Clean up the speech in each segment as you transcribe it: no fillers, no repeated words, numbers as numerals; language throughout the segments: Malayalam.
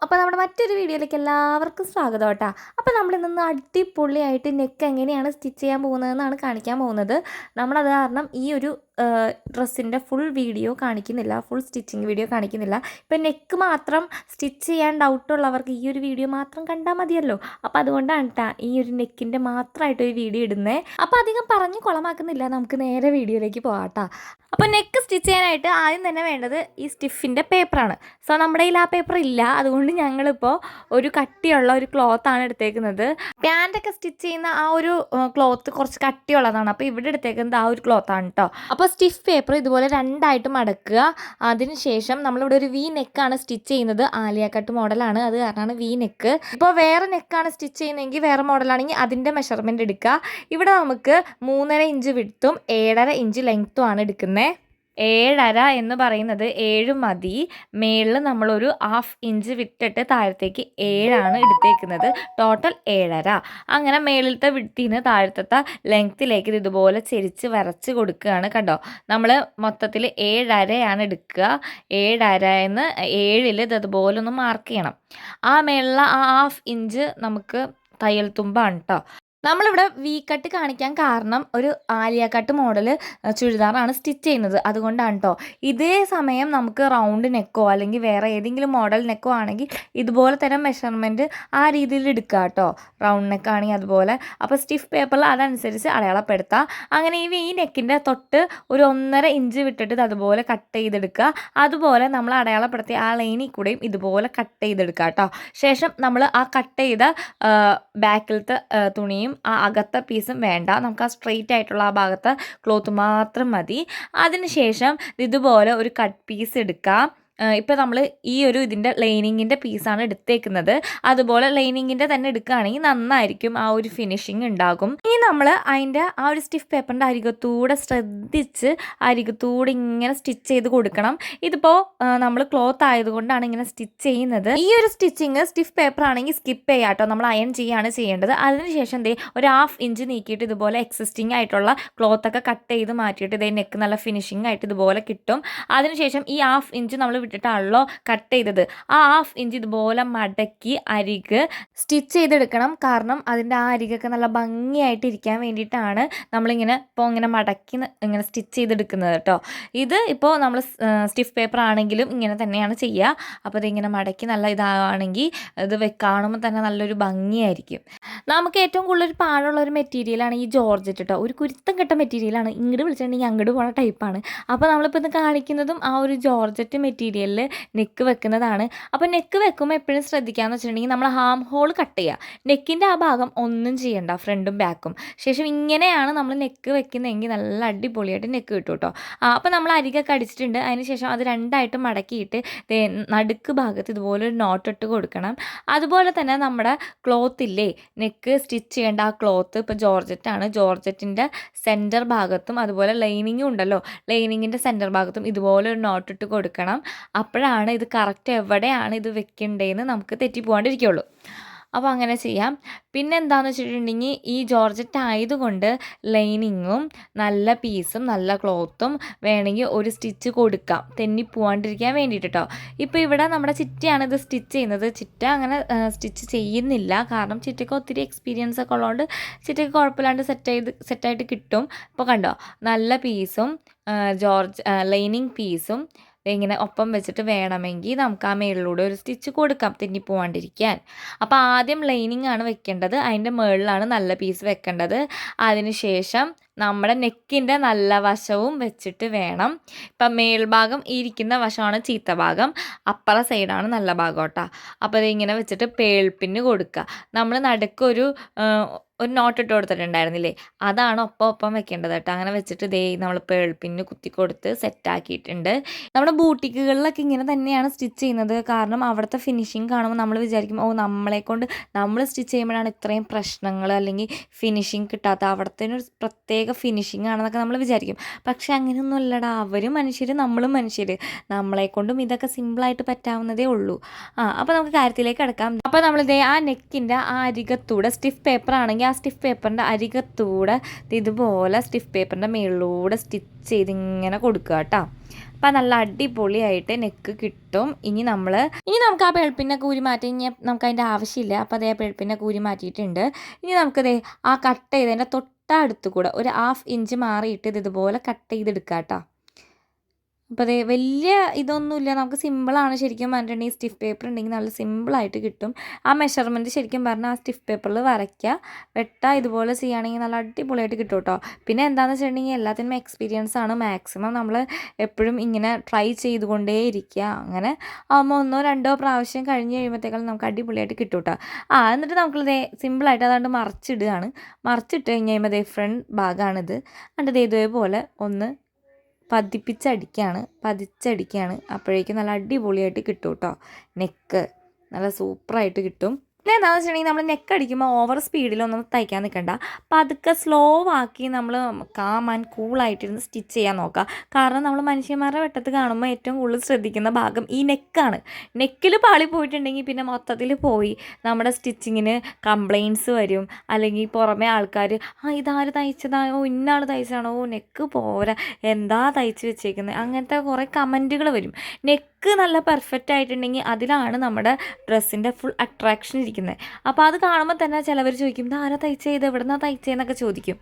അപ്പോൾ നമ്മുടെ മറ്റൊരു വീഡിയോയിലേക്ക് എല്ലാവർക്കും സ്വാഗതം കേട്ടോ. അപ്പോൾ നമ്മൾ ഇന്ന് അടിപൊളിയായിട്ട് നെക്ക് എങ്ങനെയാണ് സ്റ്റിച്ച് ചെയ്യാൻ പോകുന്നതെന്നാണ് കാണിക്കാൻ പോകുന്നത്. നമ്മളത് കാരണം ഈ ഒരു ഡ്രസ്സിൻ്റെ ഫുൾ വീഡിയോ കാണിക്കുന്നില്ല, ഫുൾ സ്റ്റിച്ചിങ് വീഡിയോ കാണിക്കുന്നില്ല. ഇപ്പം നെക്ക് മാത്രം സ്റ്റിച്ച് ചെയ്യാൻ ഡൗട്ടുള്ളവർക്ക് ഈ ഒരു വീഡിയോ മാത്രം കണ്ടാൽ മതിയല്ലോ. അപ്പോൾ അതുകൊണ്ടാണ് കേട്ടോ ഈ ഒരു നെക്കിൻ്റെ മാത്രമായിട്ടൊരു വീഡിയോ ഇടുന്നത്. അപ്പോൾ അധികം പറഞ്ഞ് കുളമാക്കുന്നില്ല, നമുക്ക് നേരെ വീഡിയോയിലേക്ക് പോകാം കേട്ടോ. അപ്പോൾ നെക്ക് സ്റ്റിച്ച് ചെയ്യാനായിട്ട് ആദ്യം തന്നെ വേണ്ടത് ഈ സ്റ്റിഫിൻ്റെ പേപ്പറാണ്. സോ നമ്മുടെ കയ്യിൽ ആ പേപ്പർ ഇല്ല, അതുകൊണ്ട് ഞങ്ങളിപ്പോൾ ഒരു കട്ടിയുള്ള ഒരു ക്ലോത്താണ് എടുത്തേക്കുന്നത്. പാൻറ്റൊക്കെ സ്റ്റിച്ച് ചെയ്യുന്ന ആ ഒരു ക്ലോത്ത് കുറച്ച് കട്ടിയുള്ളതാണ്. അപ്പോൾ ഇവിടെ എടുത്തേക്കുന്നത് ആ ഒരു ക്ലോത്താണ് കേട്ടോ. അപ്പോൾ സ്റ്റിഫ് പേപ്പർ ഇതുപോലെ രണ്ടായിട്ട് മടക്കുക. അതിനുശേഷം നമ്മളിവിടെ ഒരു വി നെക്കാണ് സ്റ്റിച്ച് ചെയ്യുന്നത്. ആലിയ കട്ട് മോഡലാണ്, അത് കാരണമാണ് വി നെക്ക്. ഇപ്പോൾ വേറെ നെക്കാണ് സ്റ്റിച്ച് ചെയ്യുന്നതെങ്കിൽ വേറെ മോഡലാണെങ്കിൽ അതിൻ്റെ മെഷർമെൻറ്റ് എടുക്കുക. ഇവിടെ നമുക്ക് 3.5 ഇഞ്ച് വിഡ്ത്തും 7.5 ഇഞ്ച് ലെങ്ത്തും ആണ് എടുക്കുന്നത്. 7.5 എന്ന് പറയുന്നത് 7 മതി. മേളിൽ നമ്മളൊരു 1/2 ഇഞ്ച് വിട്ടിട്ട് താഴത്തേക്ക് 7 എടുത്തേക്കുന്നത്. ടോട്ടൽ 7.5. അങ്ങനെ മേളിലത്തെ വിട്ടിന് താഴത്തെ ലെങ്ത്തിലേക്ക് ഇതുപോലെ ചെരിച്ച് വരച്ച് കൊടുക്കുകയാണ്. കണ്ടോ, നമ്മൾ മൊത്തത്തിൽ 7.5 എടുക്കുക. 7.5 7 ഇതുപോലെ ഒന്ന് മാർക്ക് ചെയ്യണം. ആ മേളിലുള്ള ആ 1/2 ഇഞ്ച് നമുക്ക് തയ്യൽ തുമ്പാണ് കേട്ടോ. നമ്മളിവിടെ വി കട്ട് കാണിക്കാൻ കാരണം ഒരു ആലിയ കട്ട് മോഡൽ ചുരിദാറാണ് സ്റ്റിച്ച് ചെയ്യുന്നത്, അതുകൊണ്ടാണ് കേട്ടോ. ഇതേ സമയം നമുക്ക് റൗണ്ട് നെക്കോ അല്ലെങ്കിൽ വേറെ ഏതെങ്കിലും മോഡൽ നെക്കോ ആണെങ്കിൽ ഇതുപോലെ തന്നെ മെഷർമെൻറ്റ് ആ രീതിയിൽ എടുക്കുക കേട്ടോ. റൗണ്ട് നെക്കാണെങ്കിൽ അതുപോലെ. അപ്പോൾ സ്റ്റിഫ് പേപ്പറിൽ അതനുസരിച്ച് അടയാളപ്പെടുത്താം. അങ്ങനെ ഈ നെക്കിൻ്റെ തൊട്ട് ഒരു 1.5 ഇഞ്ച് വിട്ടിട്ട് അതുപോലെ കട്ട് ചെയ്തെടുക്കുക. അതുപോലെ നമ്മൾ അടയാളപ്പെടുത്തിയ ആ ലൈനിൽ കൂടെയും ഇതുപോലെ കട്ട് ചെയ്തെടുക്കുക കേട്ടോ. ശേഷം നമ്മൾ ആ കട്ട് ചെയ്ത ബാക്കിലത്തെ തുണിയും ആ അകത്തെ പീസും വേണ്ട, നമുക്ക് ആ സ്ട്രെയിറ്റ് ആയിട്ടുള്ള ആ ഭാഗത്തെ ക്ലോത്ത് മാത്രം മതി. അതിനുശേഷം ഇതുപോലെ ഒരു കട്ട് പീസ് എടുക്കാം. ഇപ്പോൾ നമ്മൾ ഈ ഒരു ഇതിൻ്റെ ലൈനിങ്ങിൻ്റെ പീസാണ് എടുത്തേക്കുന്നത്. അതുപോലെ ലൈനിങ്ങിൻ്റെ തന്നെ എടുക്കുകയാണെങ്കിൽ നന്നായിരിക്കും, ആ ഒരു ഫിനിഷിങ് ഉണ്ടാകും. ഇനി നമ്മൾ അതിൻ്റെ ആ ഒരു സ്റ്റിഫ് പേപ്പറിൻ്റെ അരികത്തൂടെ ശ്രദ്ധിച്ച് അരികത്തൂടെ ഇങ്ങനെ സ്റ്റിച്ച് ചെയ്ത് കൊടുക്കണം. ഇതിപ്പോൾ നമ്മൾ ക്ലോത്ത് ആയതുകൊണ്ടാണ് ഇങ്ങനെ സ്റ്റിച്ച് ചെയ്യുന്നത്. ഈ ഒരു സ്റ്റിച്ചിങ് സ്റ്റിഫ് പേപ്പർ ആണെങ്കിൽ സ്കിപ്പ് ചെയ്യാം കേട്ടോ, നമ്മൾ അയൺ ചെയ്യാണ് ചെയ്യേണ്ടത്. അതിനുശേഷം ഒരു 1/2 ഇഞ്ച് നീക്കിയിട്ട് ഇതുപോലെ എക്സിസ്റ്റിംഗ് ആയിട്ടുള്ള ക്ലോത്തൊക്കെ കട്ട് ചെയ്ത് മാറ്റിയിട്ട് ഇതേ നെക്ക് നല്ല ഫിനിഷിംഗ് ആയിട്ട് ഇതുപോലെ കിട്ടും. അതിനുശേഷം ഈ 1/2 ഇഞ്ച് നമ്മൾ ഇട്ടിട്ടാണല്ലോ കട്ട് ചെയ്തത്, ആ 1/2 ഇഞ്ച് ഇതുപോലെ മടക്കി അരിക് സ്റ്റിച്ച് ചെയ്തെടുക്കണം. കാരണം അതിൻ്റെ ആ അരികൊക്കെ നല്ല ഭംഗിയായിട്ട് ഇരിക്കാൻ വേണ്ടിയിട്ടാണ് നമ്മളിങ്ങനെ ഇപ്പോൾ ഇങ്ങനെ മടക്കി ഇങ്ങനെ സ്റ്റിച്ച് ചെയ്തെടുക്കുന്നത് കേട്ടോ. ഇത് ഇപ്പോൾ നമ്മൾ സ്റ്റിഫ് പേപ്പർ ആണെങ്കിലും ഇങ്ങനെ തന്നെയാണ് ചെയ്യുക. അപ്പോൾ ഇതിങ്ങനെ മടക്കി നല്ല ഇതാണെങ്കിൽ ഇത് കാണുമ്പോൾ തന്നെ നല്ലൊരു ഭംഗിയായിരിക്കും. നമുക്ക് ഏറ്റവും കൂടുതൽ പാടുള്ള ഒരു മെറ്റീരിയലാണ് ഈ ജോർജറ്റ് കേട്ടോ. ഒരു കുരുത്തം കെട്ട മെറ്റീരിയലാണ്, ഇങ്ങോട്ട് വിളിച്ചിട്ടുണ്ടെങ്കിൽ അങ്ങോട്ട് പോണ ടൈപ്പാണ്. അപ്പോൾ നമ്മളിപ്പോൾ ഇത് കാണിക്കുന്നതും ആ ഒരു ജോർജറ്റ് മെറ്റീരിയൽ നെക്ക് വെക്കുന്നതാണ്. അപ്പോൾ നെക്ക് വെക്കുമ്പോൾ എപ്പോഴും ശ്രദ്ധിക്കാമെന്ന് വെച്ചിട്ടുണ്ടെങ്കിൽ നമ്മൾ ഹാം ഹോൾ കട്ട് ചെയ്യുക. നെക്കിൻ്റെ ആ ഭാഗം ഒന്നും ചെയ്യണ്ട, ഫ്രണ്ടും ബാക്കും. ശേഷം ഇങ്ങനെയാണ് നമ്മൾ നെക്ക് വെക്കുന്നതെങ്കിൽ നല്ല അടിപൊളിയായിട്ട് നെക്ക് കിട്ടും കേട്ടോ. അപ്പോൾ നമ്മൾ അരികൊക്കെ അടിച്ചിട്ടുണ്ട്. അതിന് ശേഷം അത് രണ്ടായിട്ട് മടക്കിയിട്ട് നടുക്ക് ഭാഗത്ത് ഇതുപോലെ ഒരു നോട്ട് ഇട്ട് കൊടുക്കണം. അതുപോലെ തന്നെ നമ്മുടെ ക്ലോത്തില്ലേ, നെക്ക് സ്റ്റിച്ച് ചെയ്യേണ്ട ആ ക്ലോത്ത് ഇപ്പോൾ ജോർജറ്റാണ്, ജോർജറ്റിൻ്റെ സെൻറ്റർ ഭാഗത്തും അതുപോലെ ലൈനിങ്ങും ഉണ്ടല്ലോ, ലൈനിങ്ങിൻ്റെ സെൻറ്റർ ഭാഗത്തും ഇതുപോലെ ഒരു നോട്ട് ഇട്ട് കൊടുക്കണം. അപ്പോഴാണ് ഇത് കറക്റ്റ് എവിടെയാണ് ഇത് വെക്കേണ്ടതെന്ന് നമുക്ക് തെറ്റിപ്പോകാണ്ടിരിക്കുള്ളൂ. അപ്പോൾ അങ്ങനെ ചെയ്യാം. പിന്നെ എന്താണെന്ന് വെച്ചിട്ടുണ്ടെങ്കിൽ ഈ ജോർജറ്റ് ആയതുകൊണ്ട് ലൈനിങ്ങും നല്ല പീസും നല്ല ക്ലോത്തും വേണമെങ്കിൽ ഒരു സ്റ്റിച്ച് കൊടുക്കാം, തെന്നിപ്പോവാണ്ടിരിക്കാൻ വേണ്ടിയിട്ട് കേട്ടോ. ഇപ്പോൾ ഇവിടെ നമ്മുടെ ചിറ്റയാണ് ഇത് സ്റ്റിച്ച് ചെയ്യുന്നത്. ചിറ്റ അങ്ങനെ സ്റ്റിച്ച് ചെയ്യുന്നില്ല, കാരണം ചിറ്റയ്ക്ക് ഒത്തിരി എക്സ്പീരിയൻസ് ഒക്കെ ഉള്ളതുകൊണ്ട് ചിറ്റയ്ക്ക് കുഴപ്പമില്ലാണ്ട് സെറ്റായിട്ട് കിട്ടും. ഇപ്പോൾ കണ്ടോ, നല്ല പീസും ലൈനിങ് പീസും ഇങ്ങനെ ഒപ്പം വെച്ചിട്ട് വേണമെങ്കിൽ നമുക്ക് ആ മേളിലൂടെ ഒരു സ്റ്റിച്ച് കൊടുക്കാം, തെന്നിപ്പോവാണ്ടിരിക്കാൻ. അപ്പോൾ ആദ്യം ലൈനിങ് ആണ് വെക്കേണ്ടത്, അതിൻ്റെ മുകളിലാണ് നല്ല പീസ് വെക്കേണ്ടത്. അതിനുശേഷം നമ്മുടെ നെക്കിൻ്റെ നല്ല വശവും വെച്ചിട്ട് വേണം. ഇപ്പം മേൽഭാഗം ഇരിക്കുന്ന വശമാണ് ചീത്ത ഭാഗം, അപ്പുറ സൈഡാണ് നല്ല ഭാഗം കേട്ടോ. അപ്പോൾ ഇതിങ്ങനെ വെച്ചിട്ട് പേൾപ്പിന് കൊടുക്കുക. നമ്മൾ നടുക്കൊരു നോട്ട് ഇട്ട് കൊടുത്തിട്ടുണ്ടായിരുന്നില്ലേ, അതാണ് ഒപ്പം വെക്കേണ്ടത് കേട്ടോ. അങ്ങനെ വെച്ചിട്ട് നമ്മൾ പേൾപ്പിന് കുത്തി കൊടുത്ത് സെറ്റാക്കിയിട്ടുണ്ട്. നമ്മുടെ ബൂട്ടിക്കുകളിലൊക്കെ ഇങ്ങനെ തന്നെയാണ് സ്റ്റിച്ച് ചെയ്യുന്നത്. കാരണം അവിടുത്തെ ഫിനിഷിങ് കാണുമ്പോൾ നമ്മൾ വിചാരിക്കും, നമ്മളെക്കൊണ്ട് നമ്മൾ സ്റ്റിച്ച് ചെയ്യുമ്പോഴാണ് ഇത്രയും പ്രശ്നങ്ങൾ അല്ലെങ്കിൽ ഫിനിഷിങ് കിട്ടാത്ത, അവിടുത്തെ ഒരു പ്രത്യേക ഫിനിഷിങ് ആണെന്നൊക്കെ നമ്മൾ വിചാരിക്കും. പക്ഷെ അങ്ങനെയൊന്നും അല്ലടാ, അവരും മനുഷ്യർ നമ്മളും മനുഷ്യർ, നമ്മളെക്കൊണ്ടും ഇതൊക്കെ സിമ്പിളായിട്ട് പറ്റാവുന്നതേ ഉള്ളൂ. അപ്പോൾ നമുക്ക് കാര്യത്തിലേക്ക് കിടക്കാം. അപ്പോൾ നമ്മളിതേ ആ നെക്കിൻ്റെ ആ അരികത്തൂടെ സ്റ്റിഫ് പേപ്പർ ആണെങ്കിൽ ആ സ്റ്റിഫ് പേപ്പറിൻ്റെ അരികത്തൂടെ ഇതുപോലെ സ്റ്റിഫ് പേപ്പറിൻ്റെ മുകളിലൂടെ സ്റ്റിച്ച് ചെയ്തിങ്ങനെ കൊടുക്കുക കേട്ടോ. അപ്പം നല്ല അടിപൊളിയായിട്ട് നെക്ക് കിട്ടും. ഇനി നമുക്ക് ആ പെഴുപ്പിൻ്റെ കൂരി മാറ്റി കഴിഞ്ഞാൽ നമുക്ക് അതിൻ്റെ ആവശ്യമില്ല. അപ്പോൾ അതേ പെഴുപ്പിൻ്റെ കൂരി മാറ്റിയിട്ടുണ്ട്. ഇനി നമുക്കതേ ആ കട്ട് ചെയ്തതിൻ്റെ തൊട്ടടുത്ത് കൂടെ ഒരു 1/2 ഇഞ്ച് മാറിയിട്ട് ഇതുപോലെ കട്ട് ചെയ്തെടുക്കാം കേട്ടോ. അപ്പോൾ അതേ വലിയ ഇതൊന്നുമില്ല, നമുക്ക് സിമ്പിളാണ് ശരിക്കും പറഞ്ഞിട്ടുണ്ടെങ്കിൽ. സ്റ്റിഫ് പേപ്പർ ഉണ്ടെങ്കിൽ നല്ല സിമ്പിളായിട്ട് കിട്ടും. ആ മെഷർമെൻറ്റ് ശരിക്കും പറഞ്ഞാൽ ആ സ്റ്റിഫ് പേപ്പറിൽ വരയ്ക്കുക, വെട്ടുക, ഇതുപോലെ ചെയ്യുകയാണെങ്കിൽ നല്ല അടിപൊളിയായിട്ട് കിട്ടും കേട്ടോ. പിന്നെ എന്താണെന്ന് വെച്ചിട്ടുണ്ടെങ്കിൽ എല്ലാത്തിനും എക്സ്പീരിയൻസ് ആണ്. മാക്സിമം നമ്മൾ എപ്പോഴും ഇങ്ങനെ ട്രൈ ചെയ്തുകൊണ്ടേ ഇരിക്കുക. അങ്ങനെ ആകുമ്പോൾ 1-2 പ്രാവശ്യം കഴിഞ്ഞ് കഴിയുമ്പോഴത്തേക്കാളും നമുക്ക് അടിപൊളിയായിട്ട് കിട്ടും കേട്ടോ. എന്നിട്ട് നമുക്കിതേ സിമ്പിളായിട്ട് അതാണ്ട് മറിച്ചിട്ട് കഴിഞ്ഞ് കഴിയുമ്പോൾ അതേ ഫ്രണ്ട് ഭാഗമാണിത്. എന്നിട്ട് ഇതേപോലെ ഒന്ന് പതിച്ചടിക്കുകയാണ്. അപ്പോഴേക്കും നല്ല അടിപൊളിയായിട്ട് കിട്ടും കേട്ടോ. നെക്ക് നല്ല സൂപ്പറായിട്ട് കിട്ടും. പിന്നെ എന്താണെന്ന് വെച്ചിട്ടുണ്ടെങ്കിൽ നമ്മൾ നെക്ക് അടിക്കുമ്പോൾ ഓവർ സ്പീഡിലൊന്നും തയ്ക്കാൻ നിൽക്കണ്ട. പതുക്കെ സ്ലോ ആക്കി നമ്മൾ കാം ആൻഡ് കൂളായിട്ടിരുന്ന് സ്റ്റിച്ച് ചെയ്യാൻ നോക്കുക. കാരണം നമ്മൾ മനുഷ്യന്മാരുടെ വെട്ടത്ത് കാണുമ്പോൾ ഏറ്റവും കൂടുതൽ ശ്രദ്ധിക്കുന്ന ഭാഗം ഈ നെക്കാണ്. നെക്കിൽ പാളി പോയിട്ടുണ്ടെങ്കിൽ പിന്നെ മൊത്തത്തിൽ പോയി നമ്മുടെ സ്റ്റിച്ചിങ്ങിന് കംപ്ലയിൻറ്റ്സ് വരും. അല്ലെങ്കിൽ പുറമെ ആൾക്കാർ ഇതാര് തയ്ച്ചതാണോ, ഇന്നാൾ തയ്ച്ചതാണോ, നെക്ക് പോരാ, എന്താ തയ്ച്ച് വെച്ചേക്കുന്നത്, അങ്ങനത്തെ കുറേ കമൻറ്റുകൾ വരും. നെക്ക് നല്ല പെർഫെക്റ്റ് ആയിട്ടുണ്ടെങ്കിൽ അതിലാണ് നമ്മുടെ ഡ്രസ്സിൻ്റെ ഫുൾ അട്രാക്ഷൻ ഇരിക്കുന്നത്. അപ്പോൾ അത് കാണുമ്പോൾ തന്നെ ചിലവർ ചോദിക്കും ഇതാരാ തയ്ച്ചത്, എവിടെ നിന്നാണ് തയ്ച്ചതെന്നൊക്കെ ചോദിക്കും.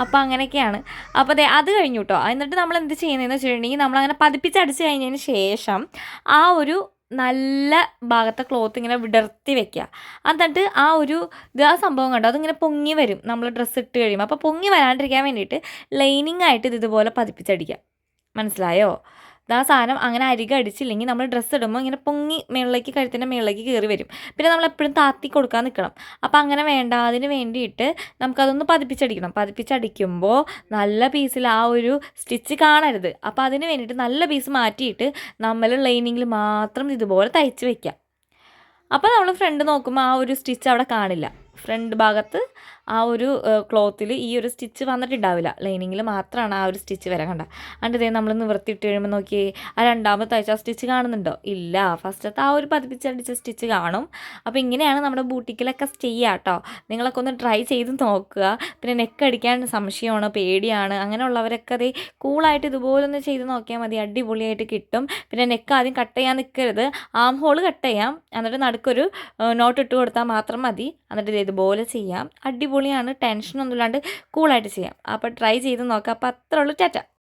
അപ്പോൾ അങ്ങനെയൊക്കെയാണ്. അപ്പോൾ അത് കഴിഞ്ഞു കേട്ടോ. എന്നിട്ട് നമ്മൾ എന്ത് ചെയ്യുന്നതെന്ന് വെച്ചിട്ടുണ്ടെങ്കിൽ നമ്മളങ്ങനെ പതിപ്പിച്ചടിച്ച് കഴിഞ്ഞതിന് ശേഷം ആ ഒരു നല്ല ഭാഗത്തെ ക്ലോത്ത് ഇങ്ങനെ വിടർത്തി വെക്കുക. എന്നിട്ട് ആ സംഭവം കണ്ടോ, അതിങ്ങനെ പൊങ്ങി വരും നമ്മൾ ഡ്രസ്സ് ഇട്ട് കഴിയുമ്പോൾ. അപ്പോൾ പൊങ്ങി വരാണ്ടിരിക്കാൻ വേണ്ടിയിട്ട് ലൈനിങ് ആയിട്ട് ഇതുപോലെ പതിപ്പിച്ചടിക്കുക. മനസ്സിലായോ? ആ സാധനം അങ്ങനെ അടിച്ചില്ലെങ്കിൽ നമ്മൾ ഡ്രസ്സ് ഇടുമ്പോൾ ഇങ്ങനെ പൊങ്ങി കഴുത്തിൻ്റെ മുകളിലേക്ക് കയറി വരും. പിന്നെ നമ്മൾ എപ്പോഴും താത്തി കൊടുക്കാൻ നിൽക്കണം. അപ്പോൾ അങ്ങനെ വേണ്ട. അതിന് വേണ്ടിയിട്ട് നമുക്കതൊന്ന് പതിപ്പിച്ചടിക്കുമ്പോൾ നല്ല പീസിൽ ആ ഒരു സ്റ്റിച്ച് കാണരുത്. അപ്പോൾ അതിന് വേണ്ടിയിട്ട് നല്ല പീസ് മാറ്റിയിട്ട് നമ്മൾ ലൈനിങ്ങിൽ മാത്രം ഇതുപോലെ തയ്ച്ച് വയ്ക്കുക. അപ്പോൾ നമ്മൾ ഫ്രണ്ട് നോക്കുമ്പോൾ ആ ഒരു സ്റ്റിച്ച് അവിടെ കാണില്ല. ഫ്രണ്ട് ഭാഗത്ത് ആ ഒരു ക്ലോത്തിൽ ഈ ഒരു സ്റ്റിച്ച് വന്നിട്ടുണ്ടാവില്ല. ലൈനിങ്ങിൽ മാത്രമാണ് ആ ഒരു സ്റ്റിച്ച് വരെ കണ്ട. അതിൻ്റെ നമ്മൾ നിവർത്തിയിട്ട് കഴിയുമ്പോൾ നോക്കിയേ, ആ രണ്ടാമത്തെ തയ്ച്ച ആ സ്റ്റിച്ച് കാണുന്നുണ്ടോ? ഇല്ല. ഫസ്റ്റത്തെ ആ ഒരു പതിപ്പിച്ചടിച്ച സ്റ്റിച്ച് കാണും. അപ്പോൾ ഇങ്ങനെയാണ് നമ്മുടെ ബൂട്ടിക്കിലൊക്കെ ചെയ്യുക കേട്ടോ. നിങ്ങളൊക്കെ ഒന്ന് ട്രൈ ചെയ്ത് നോക്കുക. പിന്നെ നെക്ക് അടിക്കാൻ സംശയമാണ്, പേടിയാണ്, അങ്ങനെയുള്ളവരൊക്കെ അതേ കൂളായിട്ട് ഇതുപോലൊന്ന് ചെയ്ത് നോക്കിയാൽ മതി. അടിപൊളിയായിട്ട് കിട്ടും. പിന്നെ നെക്ക് ആദ്യം കട്ട് ചെയ്യാൻ നിൽക്കരുത്. ആം ഹോൾ കട്ട് ചെയ്യാം, എന്നിട്ട് നടുക്കൊരു നോട്ട് ഇട്ട് കൊടുത്താൽ മാത്രം മതി. എന്നിട്ട് ഇതുപോലെ ചെയ്യാം. അടിപൊളിയാണ്. ടെൻഷനൊന്നും ഇല്ലാണ്ട് കൂളായിട്ട് ചെയ്യാം. അപ്പോൾ ട്രൈ ചെയ്ത് നോക്കാം. അപ്പോൾ അത്രേ ഉള്ളൂ. ടാറ്റ.